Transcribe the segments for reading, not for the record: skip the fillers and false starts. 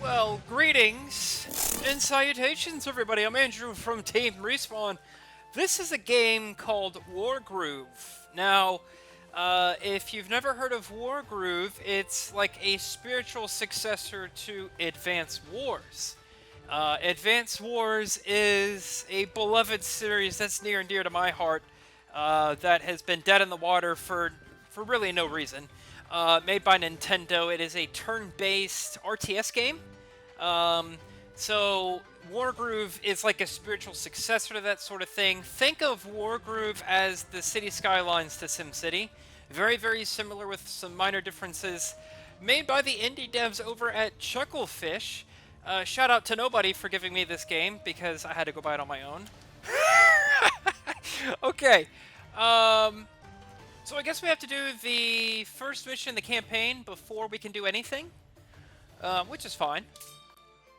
Well, greetings and salutations, everybody. I'm Andrew from Team Respawn. This is a game called Wargroove. Now, if you've never heard of Wargroove, it's like a spiritual successor to Advance Wars. Advance Wars is a beloved series that's near and dear to my heart that has been dead in the water for really no reason. Made by Nintendo. It is a turn-based RTS game. So Wargroove is like a spiritual successor to that sort of thing. Think of Wargroove as the City Skylines to SimCity. Very, very similar with some minor differences. Made by the indie devs over at Chucklefish. Shout out to nobody for giving me this game because I had to go buy it on my own. Okay. So I guess we have to do the first mission in the campaign before we can do anything. Which is fine.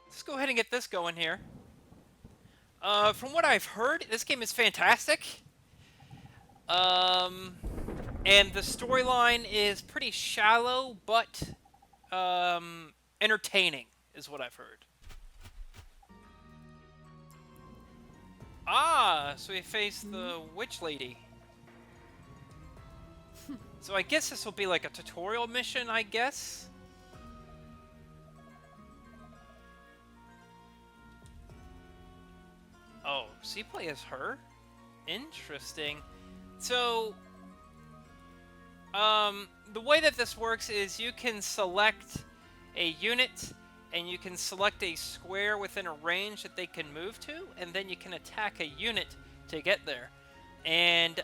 Let's go ahead and get this going here. From what I've heard, this game is fantastic. And the storyline is pretty shallow, but entertaining, is what I've heard. Ah, so we face the witch lady. So I guess this will be like a tutorial mission, I guess. Oh, so you play as her? Interesting. So, the way that this works is you can select a unit, and you can select a square within a range that they can move to, and then you can attack a unit to get there. And,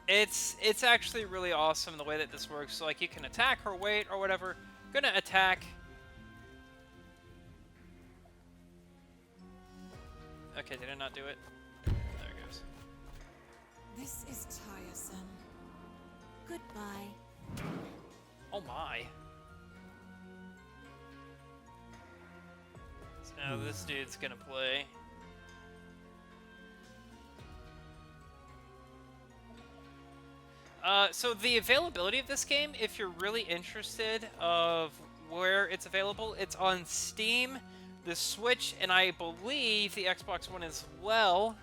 it's actually really awesome the way that this works. So, like, you can attack her, wait, or whatever. Gonna attack. Okay, did I not do it? There it goes. This is tiresome. Goodbye. Oh my. So now this dude's gonna play. So the availability of this game, if you're really interested of where it's available, it's on Steam, the Switch, and I believe the Xbox One as well.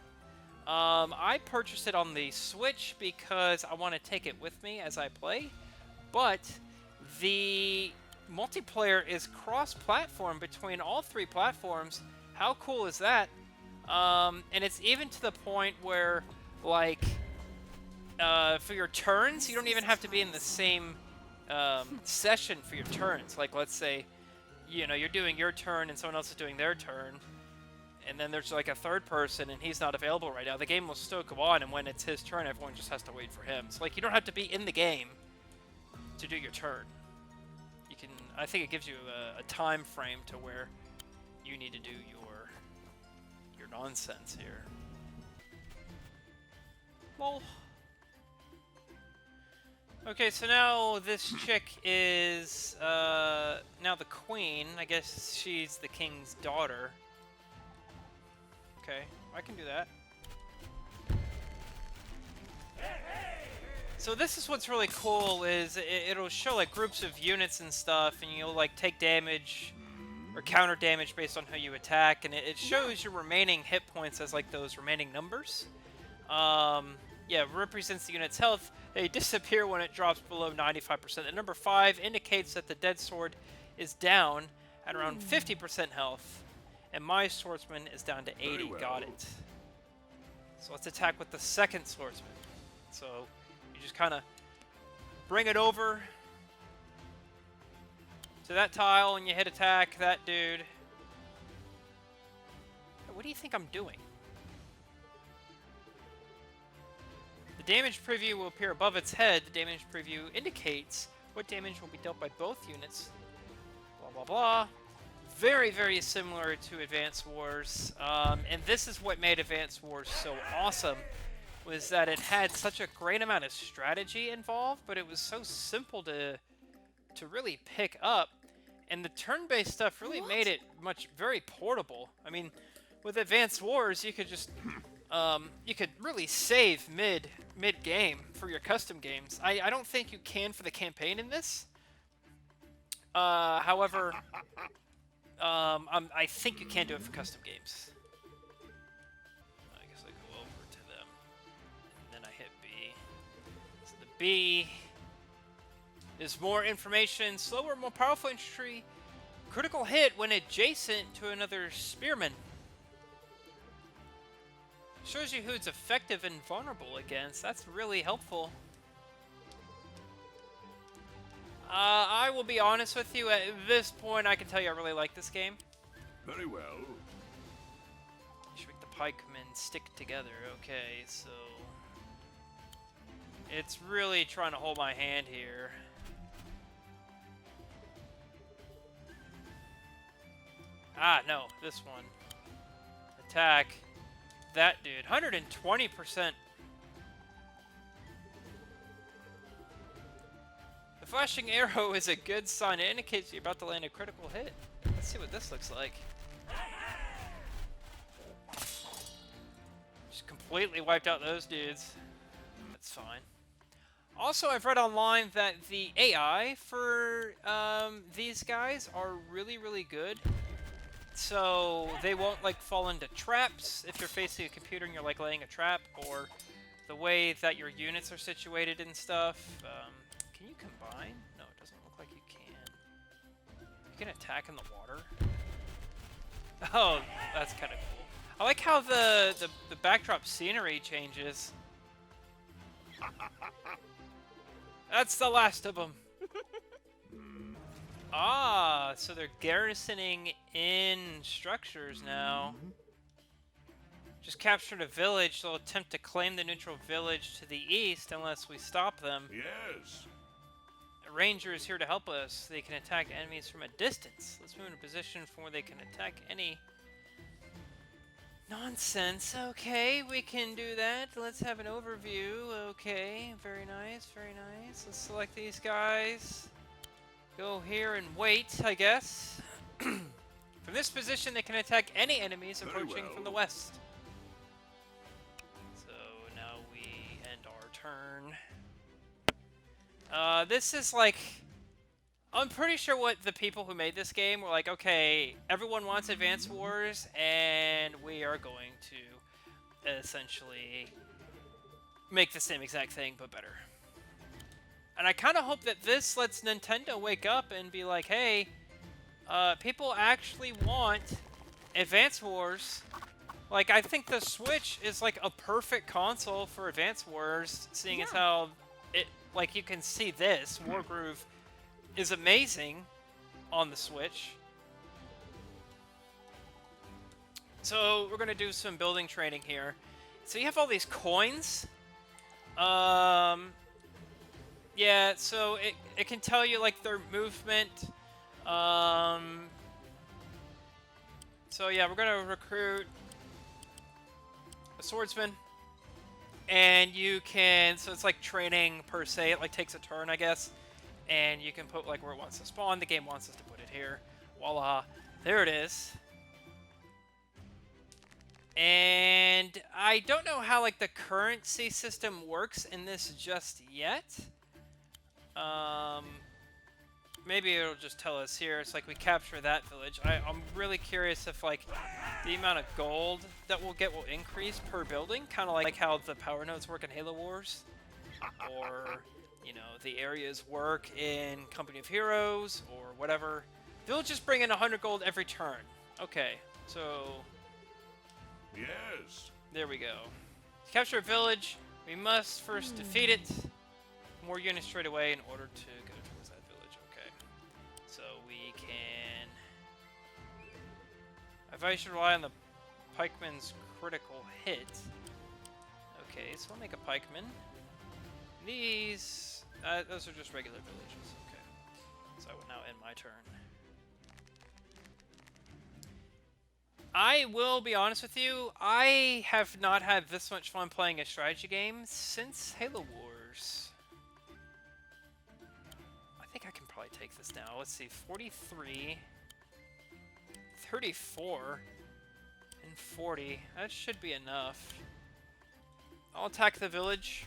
I purchased it on the Switch because I want to take it with me as I play, but the multiplayer is cross-platform between all three platforms. How cool is that? And it's even to the point where, like, for your turns, you don't even have to be in the same session for your turns. Like, let's say, you know, you're doing your turn and someone else is doing their turn, and then there's like a third person and he's not available right now. The game will still go on, and when it's his turn, everyone just has to wait for him. So, like, you don't have to be in the game to do your turn. You can, I think it gives you a time frame to where you need to do your nonsense here. Well, okay, so now this chick is now the queen. I guess she's the king's daughter. Okay, I can do that. So this is what's really cool is it'll show like groups of units and stuff, and you'll like take damage or counter damage based on who you attack, and it shows your remaining hit points as like those remaining numbers. Yeah, represents the unit's health. They disappear when it drops below 95%. And number 5 indicates that the dead sword is down at around 50% health, and my swordsman is down to 80. Well. Got it. So let's attack with the second swordsman. So you just kind of bring it over to that tile, and you hit attack that dude. What do you think I'm doing? The damage preview will appear above its head. The damage preview indicates what damage will be dealt by both units. Blah, blah, blah. Very, very similar to Advance Wars. And this is what made Advance Wars so awesome, was that it had such a great amount of strategy involved, but it was so simple to really pick up. And the turn-based stuff really made it very portable. I mean, with Advance Wars, you could just... you could really save mid-game for your custom games. I don't think you can for the campaign in this. However, I think you can do it for custom games. I guess I go over to them, and then I hit B. So the B is more information, slower, more powerful infantry, critical hit when adjacent to another spearman. Shows you who it's effective and vulnerable against. That's really helpful. I will be honest with you, at this point I can tell you I really like this game. Very well. Shrink the pikemen stick together. Okay, so... it's really trying to hold my hand here. Ah, no, this one. Attack that dude. 120%. The flashing arrow is a good sign. It indicates you're about to land a critical hit. Let's see what this looks like. Just completely wiped out those dudes. That's fine. Also, I've read online that the AI for these guys are really, really good. So they won't like fall into traps if you're facing a computer and you're like laying a trap, or the way that your units are situated and stuff. Can you combine? No, it doesn't look like you can. You can attack in the water. Oh, that's kind of cool. I like how the backdrop scenery changes. That's the last of them. Ah, so they're garrisoning in structures now. Just captured a village. They'll attempt to claim the neutral village to the east unless we stop them. Yes. A ranger is here to help us. They can attack enemies from a distance. Let's move in a position from where they can attack any... nonsense. Okay, we can do that. Let's have an overview. Okay, very nice, very nice. Let's select these guys. Go here and wait, I guess. From this position, they can attack any enemies approaching from the west. So now we end our turn. This is like... I'm pretty sure what the people who made this game were like, okay, everyone wants Advance Wars, and we are going to essentially make the same exact thing, but better. And I kind of hope that this lets Nintendo wake up and be like, hey, people actually want Advance Wars. Like, I think the Switch is like a perfect console for Advance Wars, seeing as how it, like, you can see this, Wargroove is amazing on the Switch. So we're gonna do some building training here. So you have all these coins. Yeah, so it can tell you like their movement. So yeah, we're gonna recruit a swordsman. And you can, so it's like training per se, it like takes a turn, I guess. And you can put like where it wants to spawn. The game wants us to put it here. Voila. There it is. And I don't know how like the currency system works in this just yet. Maybe it'll just tell us here. It's like we capture that village. I'm really curious if like the amount of gold that we'll get will increase per building. Kind of like how the power nodes work in Halo Wars. Or... you know, the areas work in Company of Heroes or whatever. Villages bring in 100 gold every turn. Okay, so... yes. there we go. To capture a village, we must first defeat it. More units straight away in order to go towards that village. Okay. So we can... I thought you should rely on the pikeman's critical hit. Okay, so I'll make a pikeman. These... those are just regular villages. Okay. So I will now end my turn. I will be honest with you, I have not had this much fun playing a strategy game since Halo Wars. I think I can probably take this now. Let's see, 43, 34, and 40. That should be enough. I'll attack the village.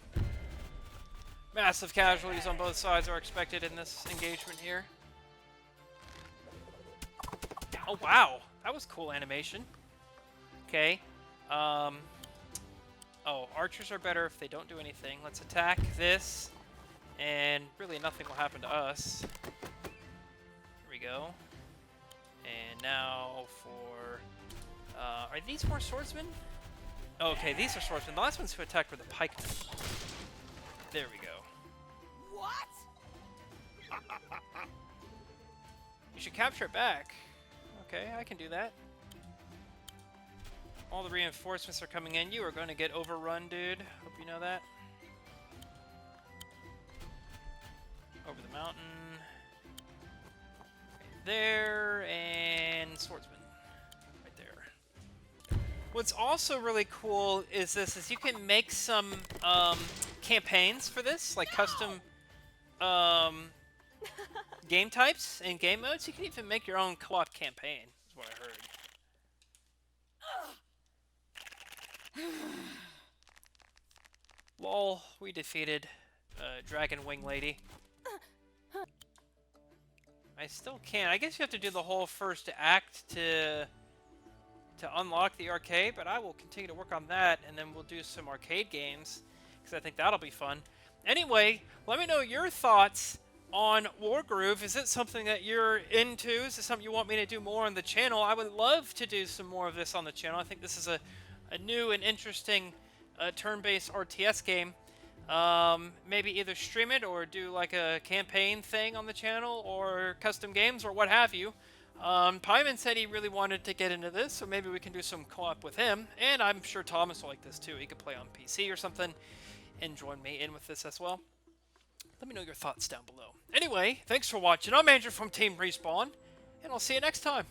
Massive casualties on both sides are expected in this engagement here. Oh, wow. That was cool animation. Okay. Oh, archers are better if they don't do anything. Let's attack this, and really nothing will happen to us. Here we go. And now for... are these more swordsmen? Okay, these are swordsmen. The last ones who attacked were the pikemen. There we go. What? You should capture it back. Okay, I can do that. All the reinforcements are coming in. You are going to get overrun, dude. Hope you know that. Over the mountain. Right there. And swordsman. Right there. What's also really cool is this, is you can make some campaigns for this, like custom game types and game modes. You can even make your own co-op campaign, is what I heard. Lol, we defeated Dragon Wing Lady. I still can't. I guess you have to do the whole first act to unlock the arcade, but I will continue to work on that, and then we'll do some arcade games, because I think that'll be fun. Anyway, let me know your thoughts on Wargroove. Is it something that you're into? Is it something you want me to do more on the channel? I would love to do some more of this on the channel. I think this is a new and interesting turn-based RTS game. Maybe either stream it or do like a campaign thing on the channel or custom games or what have you. Pyman said he really wanted to get into this, so maybe we can do some co-op with him. And I'm sure Thomas will like this too. He could play on PC or something and join me in with this as well. Let me know your thoughts down below. Anyway, thanks for watching. I'm Andrew from Team Respawn, and I'll see you next time.